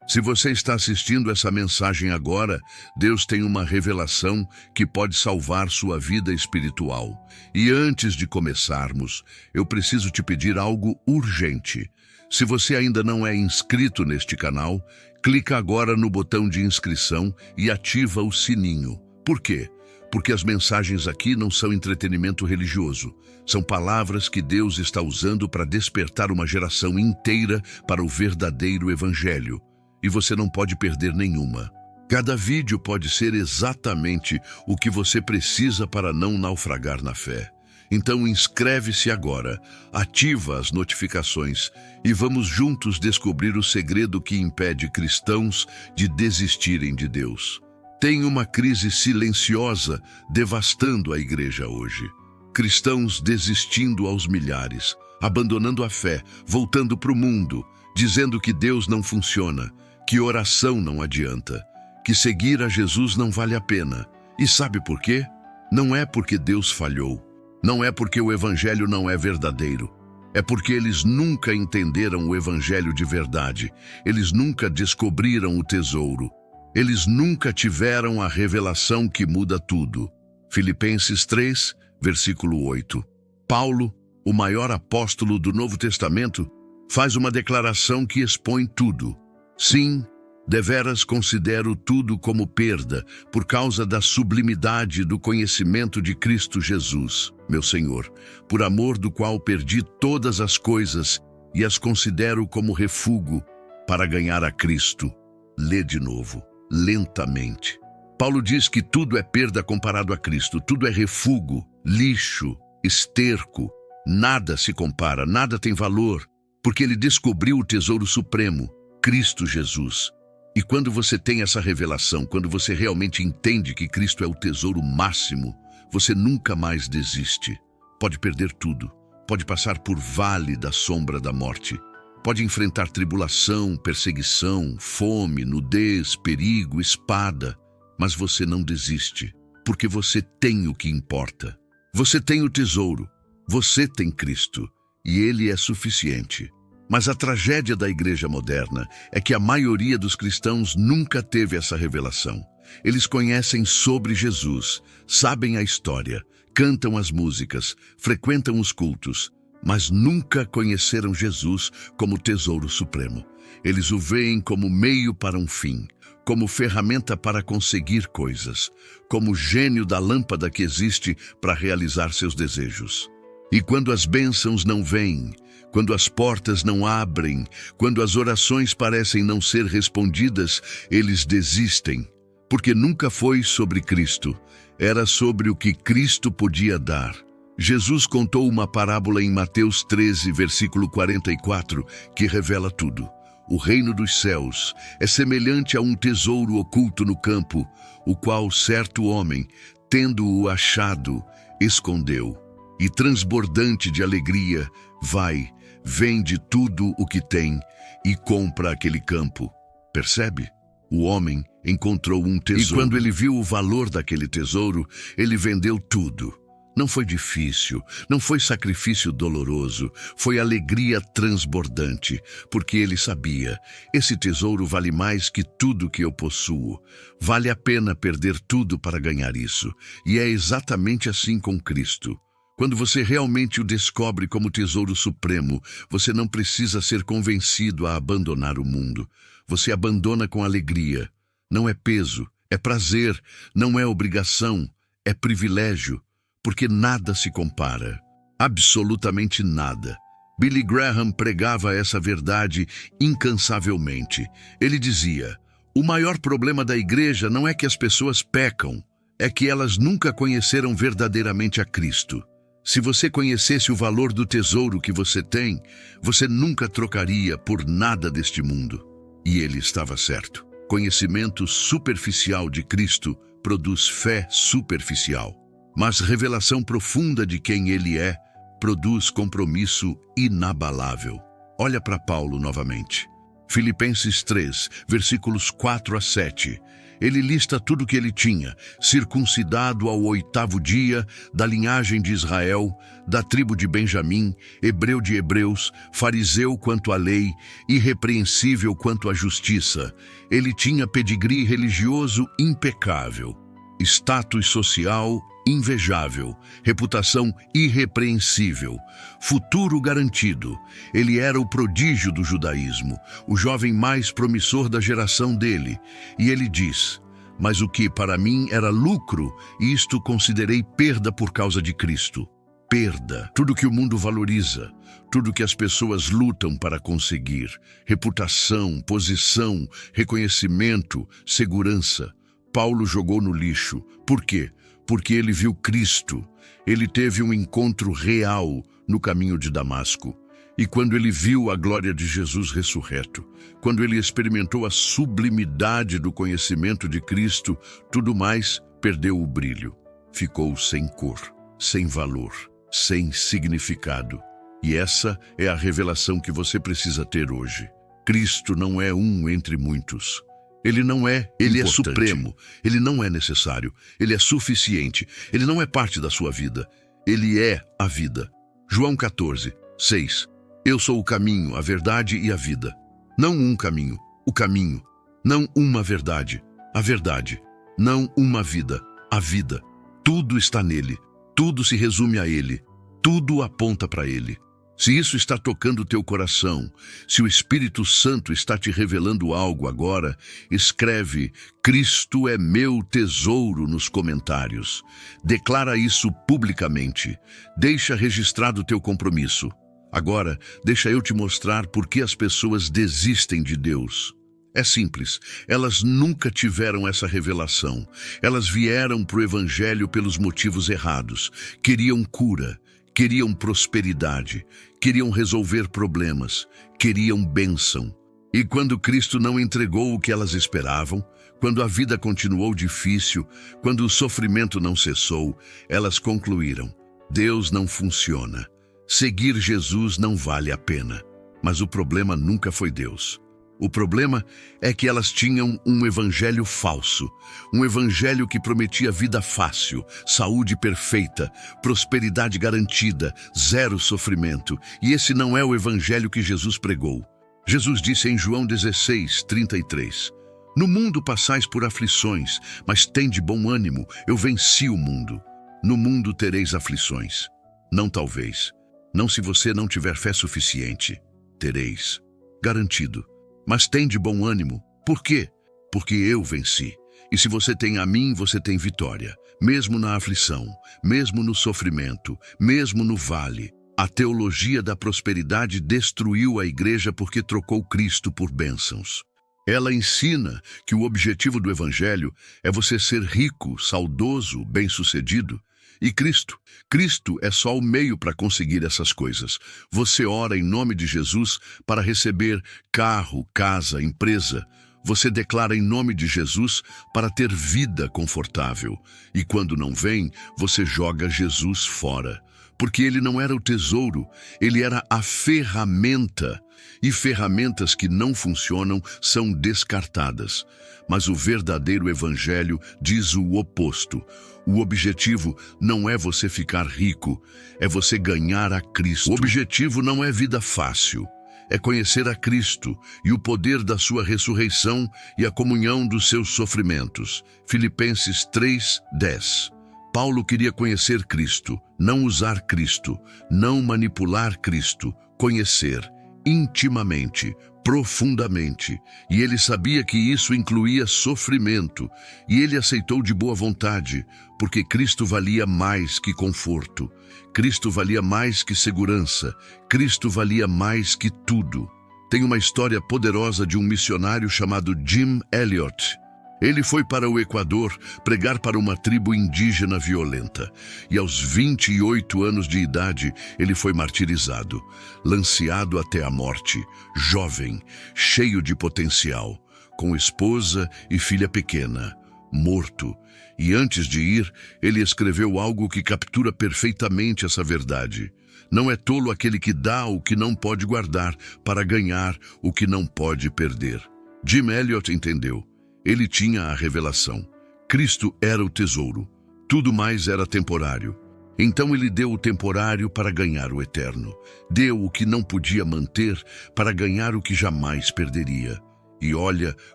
Se você está assistindo essa mensagem agora, Deus tem uma revelação que pode salvar sua vida espiritual. E antes de começarmos, eu preciso te pedir algo urgente. Se você ainda não é inscrito neste canal, clica agora no botão de inscrição e ativa o sininho. Por quê? Porque as mensagens aqui não são entretenimento religioso. São palavras que Deus está usando para despertar uma geração inteira para o verdadeiro evangelho. E você não pode perder nenhuma. Cada vídeo pode ser exatamente o que você precisa para não naufragar na fé. Então inscreve-se agora, ativa as notificações e vamos juntos descobrir o segredo que impede cristãos de desistirem de Deus. Tem uma crise silenciosa devastando a igreja hoje. Cristãos desistindo aos milhares, abandonando a fé, voltando para o mundo, dizendo que Deus não funciona, que oração não adianta, que seguir a Jesus não vale a pena. E sabe por quê? Não é porque Deus falhou, não é porque o evangelho não é verdadeiro, é porque eles nunca entenderam o evangelho de verdade, eles nunca descobriram o tesouro, eles nunca tiveram a revelação que muda tudo. Filipenses 3, versículo 8. Paulo, o maior apóstolo do Novo Testamento, faz uma declaração que expõe tudo. Sim, deveras considero tudo como perda, por causa da sublimidade do conhecimento de Cristo Jesus, meu Senhor, por amor do qual perdi todas as coisas e as considero como refúgio para ganhar a Cristo. Lê de novo, lentamente. Paulo diz que tudo é perda comparado a Cristo, tudo é refúgio, lixo, esterco, nada se compara, nada tem valor, porque ele descobriu o tesouro supremo, Cristo Jesus. E quando você tem essa revelação, quando você realmente entende que Cristo é o tesouro máximo, você nunca mais desiste. Pode perder tudo, pode passar por vale da sombra da morte, pode enfrentar tribulação, perseguição, fome, nudez, perigo, espada, mas você não desiste, porque você tem o que importa. Você tem o tesouro, você tem Cristo, e Ele é suficiente. Mas a tragédia da igreja moderna é que a maioria dos cristãos nunca teve essa revelação. Eles conhecem sobre Jesus, sabem a história, cantam as músicas, frequentam os cultos, mas nunca conheceram Jesus como tesouro supremo. Eles o veem como meio para um fim, como ferramenta para conseguir coisas, como gênio da lâmpada que existe para realizar seus desejos. E quando as bênçãos não vêm, quando as portas não abrem, quando as orações parecem não ser respondidas, eles desistem, porque nunca foi sobre Cristo, era sobre o que Cristo podia dar. Jesus contou uma parábola em Mateus 13, versículo 44, que revela tudo. O reino dos céus é semelhante a um tesouro oculto no campo, o qual certo homem, tendo-o achado, escondeu. E transbordante de alegria, vai, vende tudo o que tem e compra aquele campo. Percebe? O homem encontrou um tesouro. E quando ele viu o valor daquele tesouro, ele vendeu tudo. Não foi difícil, não foi sacrifício doloroso, foi alegria transbordante, porque ele sabia, esse tesouro vale mais que tudo que eu possuo. Vale a pena perder tudo para ganhar isso. E é exatamente assim com Cristo. Quando você realmente o descobre como tesouro supremo, você não precisa ser convencido a abandonar o mundo. Você abandona com alegria. Não é peso, é prazer, não é obrigação, é privilégio, porque nada se compara. Absolutamente nada. Billy Graham pregava essa verdade incansavelmente. Ele dizia: o maior problema da igreja não é que as pessoas pecam, é que elas nunca conheceram verdadeiramente a Cristo. Se você conhecesse o valor do tesouro que você tem, você nunca trocaria por nada deste mundo. E ele estava certo. Conhecimento superficial de Cristo produz fé superficial. Mas revelação profunda de quem ele é produz compromisso inabalável. Olha para Paulo novamente. Filipenses 3, versículos 4 a 7. Ele lista tudo o que ele tinha: circuncidado ao 8º dia, da linhagem de Israel, da tribo de Benjamim, hebreu de hebreus, fariseu quanto à lei, irrepreensível quanto à justiça. Ele tinha pedigree religioso impecável, status social invejável, reputação irrepreensível, futuro garantido. Ele era o prodígio do judaísmo, o jovem mais promissor da geração dele. E ele diz: mas o que para mim era lucro, isto considerei perda por causa de Cristo. Perda. Tudo que o mundo valoriza, tudo que as pessoas lutam para conseguir: reputação, posição, reconhecimento, segurança. Paulo jogou no lixo. Por quê? Porque ele viu Cristo. Ele teve um encontro real no caminho de Damasco. E quando ele viu a glória de Jesus ressurreto, quando ele experimentou a sublimidade do conhecimento de Cristo, tudo mais perdeu o brilho. Ficou sem cor, sem valor, sem significado. E essa é a revelação que você precisa ter hoje. Cristo não é um entre muitos. Ele não é, ele importante. É supremo, ele não é necessário, ele é suficiente, ele não é parte da sua vida, ele é a vida. João 14, 6. Eu sou o caminho, a verdade e a vida. Não um caminho, o caminho. Não uma verdade, a verdade. Não uma vida, a vida. Tudo está nele, tudo se resume a ele, tudo aponta para ele. Se isso está tocando o teu coração, se o Espírito Santo está te revelando algo agora, escreve: Cristo é meu tesouro nos comentários. Declara isso publicamente. Deixa registrado o teu compromisso. Agora, deixa eu te mostrar por que as pessoas desistem de Deus. É simples, elas nunca tiveram essa revelação. Elas vieram para o Evangelho pelos motivos errados. Queriam cura. Queriam prosperidade, queriam resolver problemas, queriam bênção. E quando Cristo não entregou o que elas esperavam, quando a vida continuou difícil, quando o sofrimento não cessou, elas concluíram: Deus não funciona. Seguir Jesus não vale a pena. Mas o problema nunca foi Deus. O problema é que elas tinham um evangelho falso, um evangelho que prometia vida fácil, saúde perfeita, prosperidade garantida, zero sofrimento. E esse não é o evangelho que Jesus pregou. Jesus disse em João 16, 33, No mundo passais por aflições, mas tende bom ânimo, eu venci o mundo. No mundo tereis aflições. Não talvez. Não se você não tiver fé suficiente. Tereis. Garantido. Mas tem de bom ânimo. Por quê? Porque eu venci. E se você tem a mim, você tem vitória. Mesmo na aflição, mesmo no sofrimento, mesmo no vale. A teologia da prosperidade destruiu a igreja porque trocou Cristo por bênçãos. Ela ensina que o objetivo do Evangelho é você ser rico, saudoso, bem-sucedido. E Cristo é só o meio para conseguir essas coisas. Você ora em nome de Jesus para receber carro, casa, empresa. Você declara em nome de Jesus para ter vida confortável. E quando não vem, você joga Jesus fora. Porque ele não era o tesouro, ele era a ferramenta. E ferramentas que não funcionam são descartadas. Mas o verdadeiro evangelho diz o oposto. O objetivo não é você ficar rico, é você ganhar a Cristo. O objetivo não é vida fácil, é conhecer a Cristo e o poder da sua ressurreição e a comunhão dos seus sofrimentos. Filipenses 3:10. Paulo queria conhecer Cristo, não usar Cristo, não manipular Cristo, conhecer intimamente, profundamente. E ele sabia que isso incluía sofrimento, e ele aceitou de boa vontade, porque Cristo valia mais que conforto, Cristo valia mais que segurança, Cristo valia mais que tudo. Tem uma história poderosa de um missionário chamado Jim Elliot. Ele foi para o Equador pregar para uma tribo indígena violenta. E aos 28 anos de idade, ele foi martirizado, lanceado até a morte, jovem, cheio de potencial, com esposa e filha pequena, morto. E antes de ir, ele escreveu algo que captura perfeitamente essa verdade. Não é tolo aquele que dá o que não pode guardar para ganhar o que não pode perder. Jim Elliot entendeu. Ele tinha a revelação. Cristo era o tesouro. Tudo mais era temporário. Então ele deu o temporário para ganhar o eterno. Deu o que não podia manter para ganhar o que jamais perderia. E olha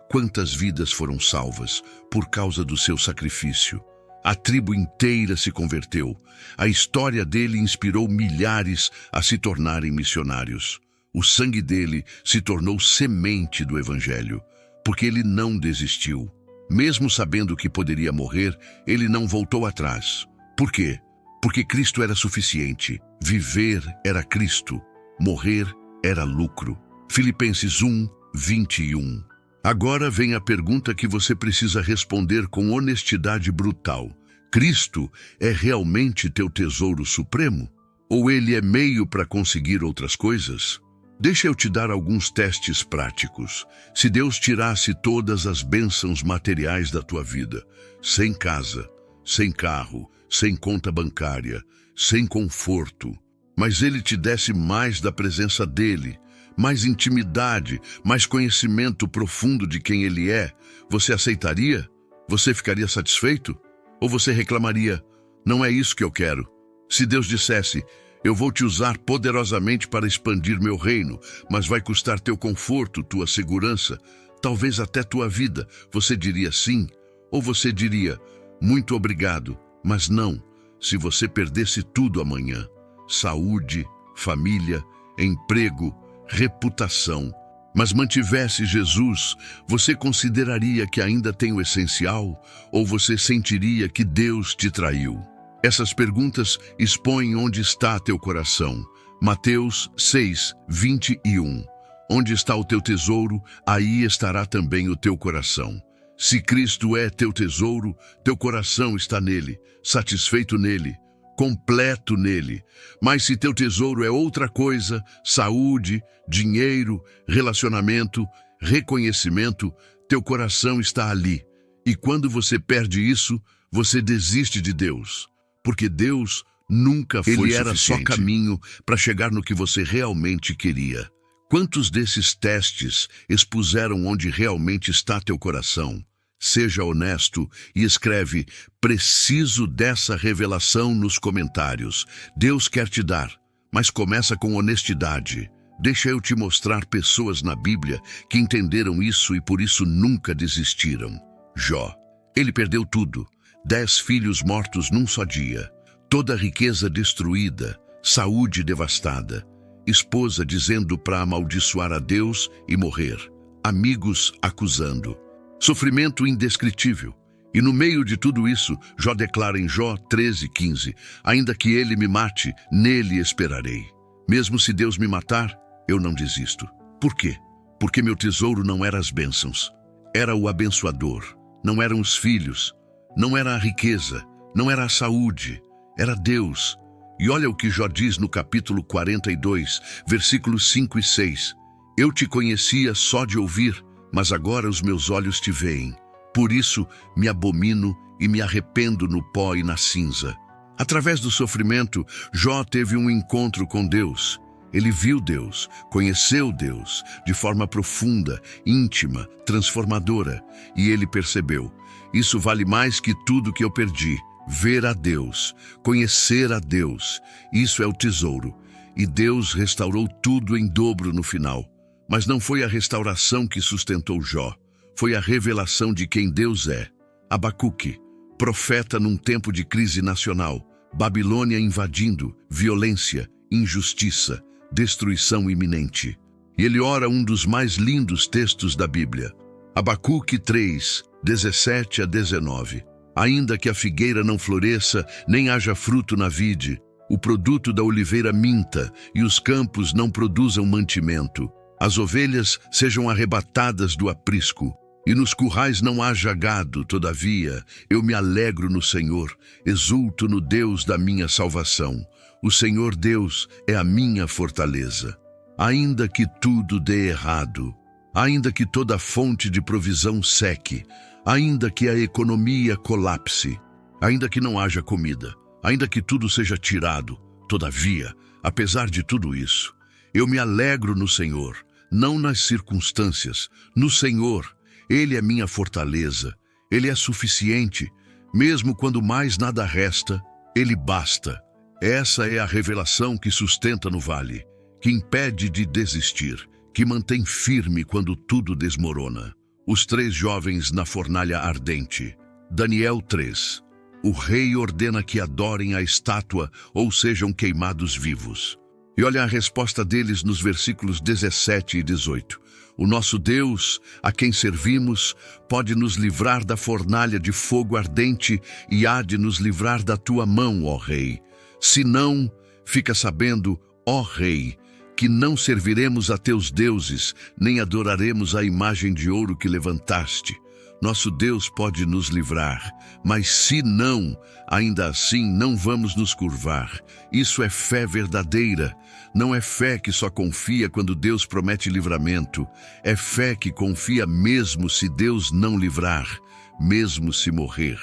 quantas vidas foram salvas por causa do seu sacrifício. A tribo inteira se converteu. A história dele inspirou milhares a se tornarem missionários. O sangue dele se tornou semente do Evangelho, porque ele não desistiu. Mesmo sabendo que poderia morrer, ele não voltou atrás. Por quê? Porque Cristo era suficiente. Viver era Cristo. Morrer era lucro. Filipenses 1, 21. Agora vem a pergunta que você precisa responder com honestidade brutal. Cristo é realmente teu tesouro supremo? Ou ele é meio para conseguir outras coisas? Deixa eu te dar alguns testes práticos. Se Deus tirasse todas as bênçãos materiais da tua vida, sem casa, sem carro, sem conta bancária, sem conforto, mas ele te desse mais da presença dele, mais intimidade, mais conhecimento profundo de quem ele é, você aceitaria? Você ficaria satisfeito? Ou você reclamaria, não é isso que eu quero? Se Deus dissesse, eu vou te usar poderosamente para expandir meu reino, mas vai custar teu conforto, tua segurança, talvez até tua vida, você diria sim? Ou você diria, muito obrigado, mas não, se você perdesse tudo amanhã, saúde, família, emprego, reputação, mas mantivesse Jesus, você consideraria que ainda tem o essencial ou você sentiria que Deus te traiu? Essas perguntas expõem onde está teu coração. Mateus 6, 21. Onde está o teu tesouro, aí estará também o teu coração. Se Cristo é teu tesouro, teu coração está nele, satisfeito nele, completo nele. Mas se teu tesouro é outra coisa, saúde, dinheiro, relacionamento, reconhecimento, teu coração está ali. E quando você perde isso, você desiste de Deus. Porque Deus nunca foi suficiente. Ele era só caminho para chegar no que você realmente queria. Quantos desses testes expuseram onde realmente está teu coração? Seja honesto e escreve, preciso dessa revelação nos comentários. Deus quer te dar, mas começa com honestidade. Deixa eu te mostrar pessoas na Bíblia que entenderam isso e por isso nunca desistiram. Jó. Ele perdeu tudo. 10 filhos mortos num só dia. Toda a riqueza destruída, saúde devastada. Esposa dizendo para amaldiçoar a Deus e morrer. Amigos acusando. Sofrimento indescritível. E no meio de tudo isso, Jó declara em Jó 13:15, ainda que ele me mate, nele esperarei. Mesmo se Deus me matar, eu não desisto. Por quê? Porque meu tesouro não era as bênçãos. Era o abençoador. Não eram os filhos. Não era a riqueza. Não era a saúde. Era Deus. E olha o que Jó diz no capítulo 42, versículos 5 e 6. Eu te conhecia só de ouvir, mas agora os meus olhos te veem. Por isso me abomino e me arrependo no pó e na cinza. Através do sofrimento, Jó teve um encontro com Deus. Ele viu Deus, conheceu Deus de forma profunda, íntima, transformadora. E ele percebeu, isso vale mais que tudo que eu perdi. Ver a Deus, conhecer a Deus, isso é o tesouro. E Deus restaurou tudo em dobro no final. Mas não foi a restauração que sustentou Jó. Foi a revelação de quem Deus é. Abacuque, profeta num tempo de crise nacional, Babilônia invadindo, violência, injustiça, destruição iminente. E ele ora um dos mais lindos textos da Bíblia. Abacuque 3, 17 a 19. Ainda que a figueira não floresça, nem haja fruto na vide, o produto da oliveira minta, e os campos não produzam mantimento, as ovelhas sejam arrebatadas do aprisco, e nos currais não haja gado, todavia, eu me alegro no Senhor, exulto no Deus da minha salvação. O Senhor Deus é a minha fortaleza. Ainda que tudo dê errado, ainda que toda fonte de provisão seque, ainda que a economia colapse, ainda que não haja comida, ainda que tudo seja tirado, todavia, apesar de tudo isso, eu me alegro no Senhor, não nas circunstâncias, no Senhor. Ele é minha fortaleza, Ele é suficiente. Mesmo quando mais nada resta, Ele basta. Essa é a revelação que sustenta no vale, que impede de desistir, que mantém firme quando tudo desmorona. Os 3 jovens na fornalha ardente. Daniel 3. O rei ordena que adorem a estátua ou sejam queimados vivos. E olha a resposta deles nos versículos 17 e 18. O nosso Deus, a quem servimos, pode nos livrar da fornalha de fogo ardente e há de nos livrar da tua mão, ó rei. Se não, fica sabendo, ó rei, que não serviremos a teus deuses, nem adoraremos a imagem de ouro que levantaste. Nosso Deus pode nos livrar, mas se não, ainda assim não vamos nos curvar. Isso é fé verdadeira. Não é fé que só confia quando Deus promete livramento. É fé que confia mesmo se Deus não livrar, mesmo se morrer.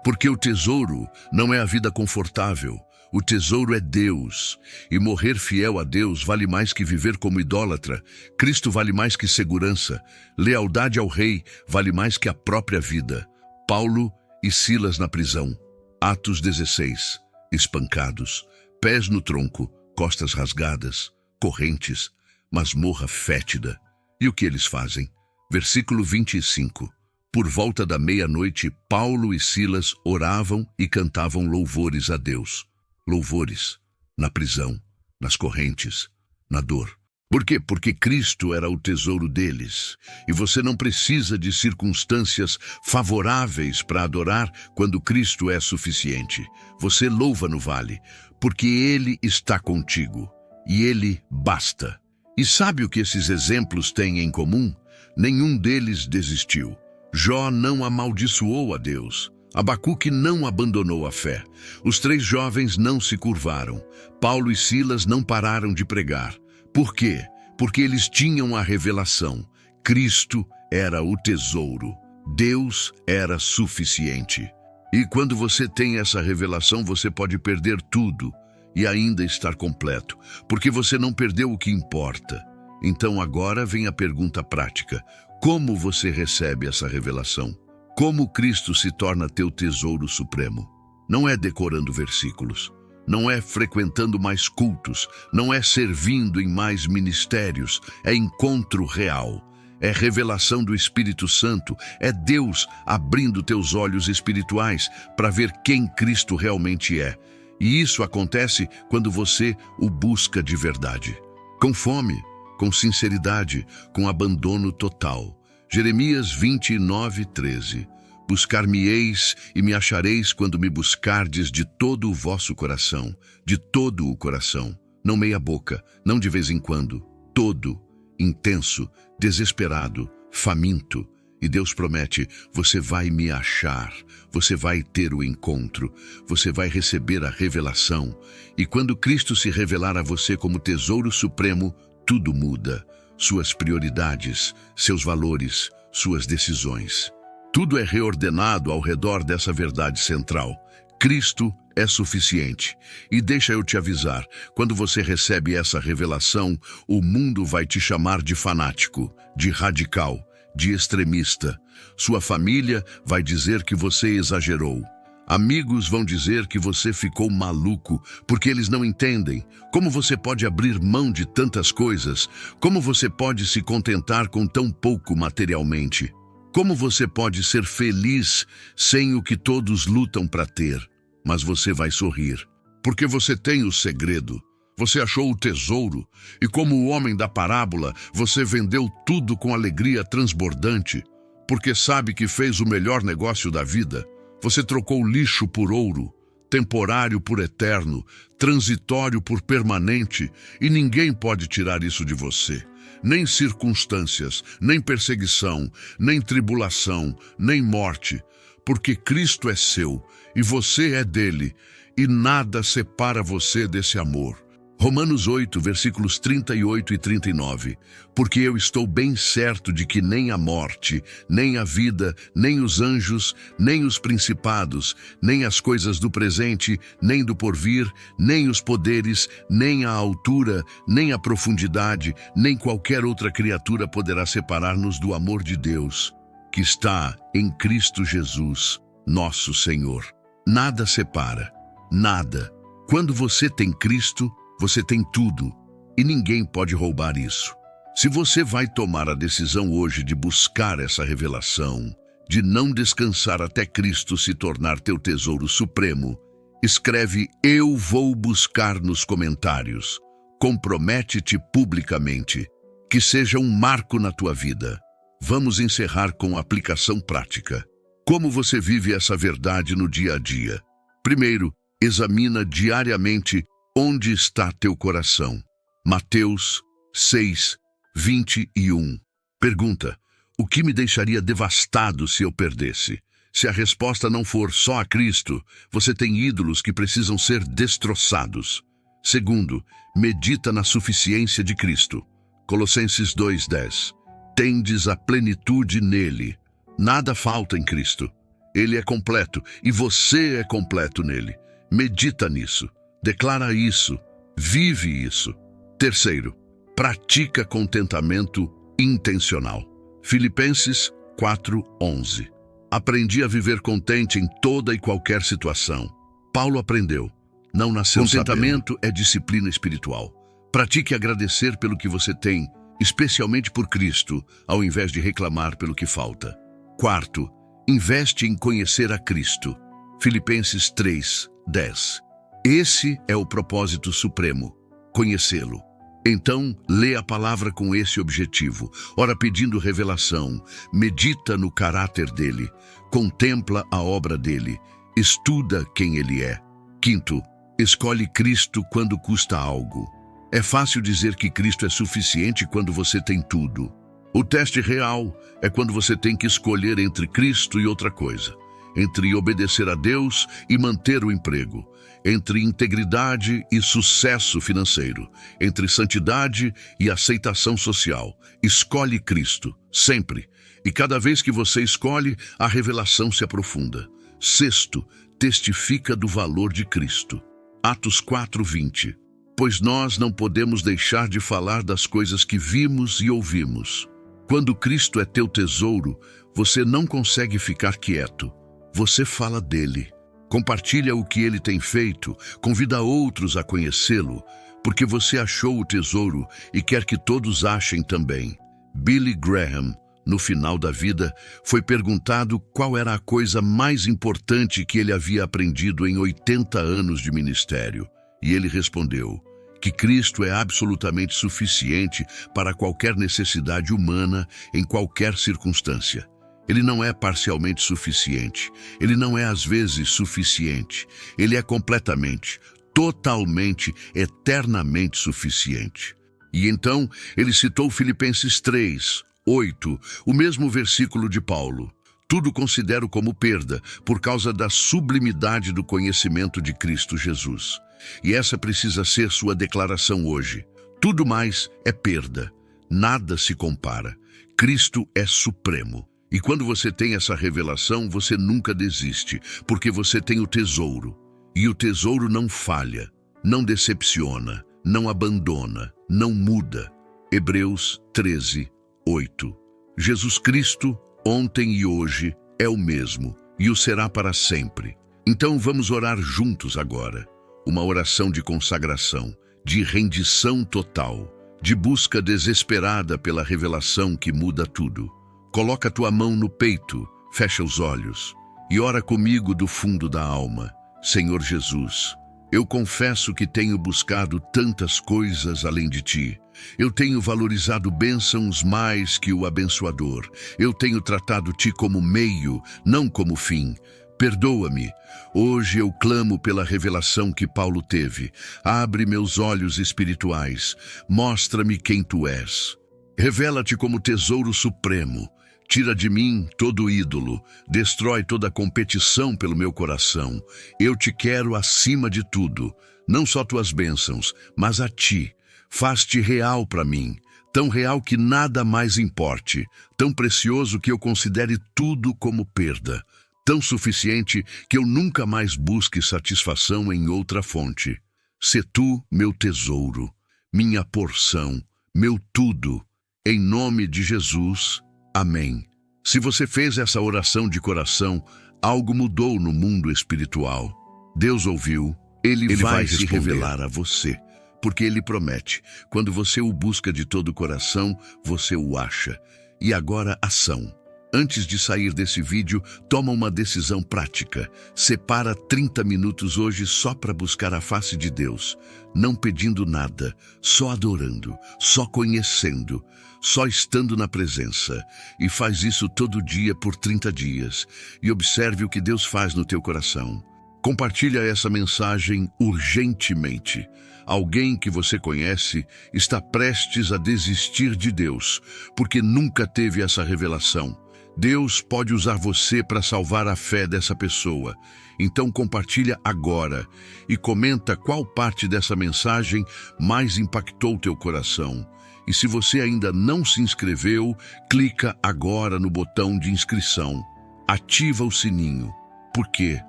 Porque o tesouro não é a vida confortável. O tesouro é Deus, e morrer fiel a Deus vale mais que viver como idólatra. Cristo vale mais que segurança. Lealdade ao Rei vale mais que a própria vida. Paulo e Silas na prisão. Atos 16. Espancados, pés no tronco, costas rasgadas, correntes, masmorra fétida. E o que eles fazem? Versículo 25. Por volta da meia-noite, Paulo e Silas oravam e cantavam louvores a Deus. Louvores, na prisão, nas correntes, na dor. Por quê? Porque Cristo era o tesouro deles. E você não precisa de circunstâncias favoráveis para adorar quando Cristo é suficiente. Você louva no vale, porque Ele está contigo. E Ele basta. E sabe o que esses exemplos têm em comum? Nenhum deles desistiu. Jó não amaldiçoou a Deus. Abacuque não abandonou a fé. Os 3 jovens não se curvaram. Paulo e Silas não pararam de pregar. Por quê? Porque eles tinham a revelação. Cristo era o tesouro. Deus era suficiente. E quando você tem essa revelação, você pode perder tudo e ainda estar completo, porque você não perdeu o que importa. Então agora vem a pergunta prática. Como você recebe essa revelação? Como Cristo se torna teu tesouro supremo? Não é decorando versículos, não é frequentando mais cultos, não é servindo em mais ministérios, é encontro real, é revelação do Espírito Santo, é Deus abrindo teus olhos espirituais para ver quem Cristo realmente é. E isso acontece quando você o busca de verdade, com fome, com sinceridade, com abandono total. Jeremias 29:13. Buscar-me-eis e me achareis quando me buscardes de todo o vosso coração, de todo o coração, não meia boca, não de vez em quando, todo, intenso, desesperado, faminto. E Deus promete, você vai me achar, você vai ter o encontro, você vai receber a revelação. E quando Cristo se revelar a você como tesouro supremo, tudo muda. Suas prioridades, seus valores, suas decisões. Tudo é reordenado ao redor dessa verdade central. Cristo é suficiente. E deixa eu te avisar, quando você recebe essa revelação, o mundo vai te chamar de fanático, de radical, de extremista. Sua família vai dizer que você exagerou. Amigos vão dizer que você ficou maluco, porque eles não entendem. Como você pode abrir mão de tantas coisas? Como você pode se contentar com tão pouco materialmente? Como você pode ser feliz sem o que todos lutam para ter? Mas você vai sorrir, porque você tem o segredo. Você achou o tesouro, e como o homem da parábola, você vendeu tudo com alegria transbordante, porque sabe que fez o melhor negócio da vida. Você trocou lixo por ouro, temporário por eterno, transitório por permanente, e ninguém pode tirar isso de você. Nem circunstâncias, nem perseguição, nem tribulação, nem morte, porque Cristo é seu, e você é dele, e nada separa você desse amor. Romanos 8, versículos 38 e 39. Porque eu estou bem certo de que nem a morte, nem a vida, nem os anjos, nem os principados, nem as coisas do presente, nem do porvir, nem os poderes, nem a altura, nem a profundidade, nem qualquer outra criatura poderá separar-nos do amor de Deus, que está em Cristo Jesus, nosso Senhor. Nada separa, nada. Quando você tem Cristo, você tem tudo, e ninguém pode roubar isso. Se você vai tomar a decisão hoje de buscar essa revelação, de não descansar até Cristo se tornar teu tesouro supremo, escreve "Eu vou buscar" nos comentários. Compromete-te publicamente, que seja um marco na tua vida. Vamos encerrar com a aplicação prática. Como você vive essa verdade no dia a dia? Primeiro, examina diariamente onde está teu coração. Mateus 6, 21. Pergunta: o que me deixaria devastado se eu perdesse? Se a resposta não for só a Cristo, você tem ídolos que precisam ser destroçados. Segundo, medita na suficiência de Cristo. Colossenses 2:10. Tendes a plenitude nele. Nada falta em Cristo. Ele é completo e você é completo nele. Medita nisso. Declara isso. Vive isso. Terceiro, pratica contentamento intencional. Filipenses 4:11. Aprendi a viver contente em toda e qualquer situação. Paulo aprendeu. Não nasceu sabendo. Contentamento é disciplina espiritual. Pratique agradecer pelo que você tem, especialmente por Cristo, ao invés de reclamar pelo que falta. Quarto, investe em conhecer a Cristo. Filipenses 3:10. Esse é o propósito supremo, conhecê-lo. Então, lê a palavra com esse objetivo. Ora pedindo revelação, medita no caráter dele, contempla a obra dele, estuda quem ele é. Quinto, escolhe Cristo quando custa algo. É fácil dizer que Cristo é suficiente quando você tem tudo. O teste real é quando você tem que escolher entre Cristo e outra coisa. Entre obedecer a Deus e manter o emprego. Entre integridade e sucesso financeiro. Entre santidade e aceitação social. Escolhe Cristo, sempre. E cada vez que você escolhe, a revelação se aprofunda. Sexto, testifica do valor de Cristo. Atos 4:20. Pois nós não podemos deixar de falar das coisas que vimos e ouvimos. Quando Cristo é teu tesouro, você não consegue ficar quieto. Você fala dele. Compartilha o que ele tem feito, convida outros a conhecê-lo, porque você achou o tesouro e quer que todos achem também. Billy Graham, no final da vida, foi perguntado qual era a coisa mais importante que ele havia aprendido em 80 anos de ministério. E ele respondeu que Cristo é absolutamente suficiente para qualquer necessidade humana em qualquer circunstância. Ele não é parcialmente suficiente. Ele não é às vezes suficiente. Ele é completamente, totalmente, eternamente suficiente. E então ele citou Filipenses 3:8, o mesmo versículo de Paulo. Tudo considero como perda por causa da sublimidade do conhecimento de Cristo Jesus. E essa precisa ser sua declaração hoje. Tudo mais é perda. Nada se compara. Cristo é supremo. E quando você tem essa revelação, você nunca desiste, porque você tem o tesouro. E o tesouro não falha, não decepciona, não abandona, não muda. Hebreus 13:8. Jesus Cristo, ontem e hoje, é o mesmo, e o será para sempre. Então vamos orar juntos agora. Uma oração de consagração, de rendição total, de busca desesperada pela revelação que muda tudo. Coloca a tua mão no peito, fecha os olhos e ora comigo do fundo da alma. Senhor Jesus, eu confesso que tenho buscado tantas coisas além de ti. Eu tenho valorizado bênçãos mais que o abençoador. Eu tenho tratado ti como meio, não como fim. Perdoa-me. Hoje eu clamo pela revelação que Paulo teve. Abre meus olhos espirituais. Mostra-me quem tu és. Revela-te como tesouro supremo. Tira de mim todo ídolo, destrói toda competição pelo meu coração. Eu te quero acima de tudo, não só tuas bênçãos, mas a ti. Faz-te real para mim, tão real que nada mais importe, tão precioso que eu considere tudo como perda, tão suficiente que eu nunca mais busque satisfação em outra fonte. Sê tu meu tesouro, minha porção, meu tudo. Em nome de Jesus. Amém. Se você fez essa oração de coração, algo mudou no mundo espiritual. Deus ouviu, Ele vai se revelar a você, porque Ele promete. Quando você o busca de todo o coração, você o acha. E agora, ação. Antes de sair desse vídeo, toma uma decisão prática. Separa 30 minutos hoje só para buscar a face de Deus, não pedindo nada, só adorando, só conhecendo, só estando na presença. E faz isso todo dia por 30 dias. E observe o que Deus faz no teu coração. Compartilha essa mensagem urgentemente. Alguém que você conhece está prestes a desistir de Deus, porque nunca teve essa revelação. Deus pode usar você para salvar a fé dessa pessoa. Então compartilha agora e comenta qual parte dessa mensagem mais impactou teu coração. E se você ainda não se inscreveu, clica agora no botão de inscrição. Ativa o sininho. Por quê?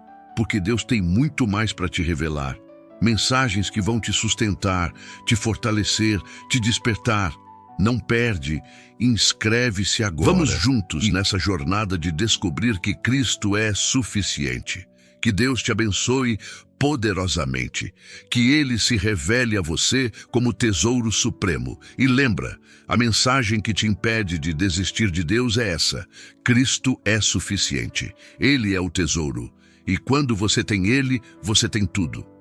Porque Deus tem muito mais para te revelar. Mensagens que vão te sustentar, te fortalecer, te despertar. Não perde, inscreve-se agora. Vamos juntos nessa jornada de descobrir que Cristo é suficiente. Que Deus te abençoe poderosamente. Que Ele se revele a você como tesouro supremo. E lembra, a mensagem que te impede de desistir de Deus é essa: Cristo é suficiente. Ele é o tesouro. E quando você tem Ele, você tem tudo.